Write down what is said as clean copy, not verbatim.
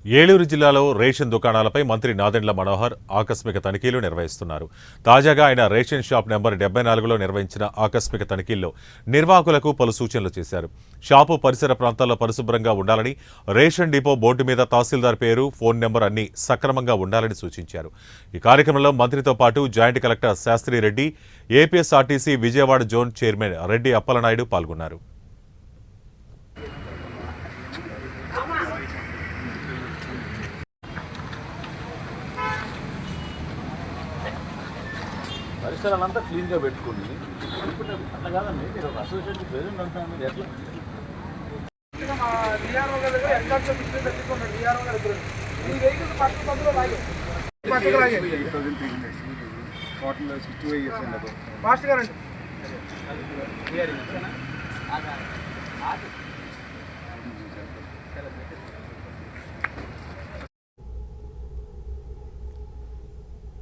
ఏలూరు జిల్లాలో రేషన్ దుకాణాలపై మంత్రి నాదెండ్ల మనోహర్ ఆకస్మిక తనిఖీలు నిర్వహిస్తున్నారు. తాజాగా ఆయన రేషన్ షాప్ నెంబర్ 74లో నిర్వహించిన ఆకస్మిక తనిఖీల్లో నిర్వాహకులకు పలు సూచనలు చేశారు. షాపు పరిసర ప్రాంతాల్లో పరిశుభ్రంగా ఉండాలని, రేషన్ డిపో బోర్డు మీద తహసీల్దార్ పేరు, ఫోన్ నెంబర్ అన్ని సక్రమంగా ఉండాలని సూచించారు. ఈ కార్యక్రమంలో మంత్రితో పాటు joint collector Shastri Reddy, APSRTC Vijayawada zone chairman Reddy Appalanaidu పాల్గొన్నారు. పరిసరాలంతా క్లీన్గా పెట్టుకోండి. అట్లా కాదండి, మీరు ఒక అసోసియేషన్ ప్రెసిడెంట్ అంటున్నాను, మీరు ఎట్లా ఫాస్ట్ గా రండి.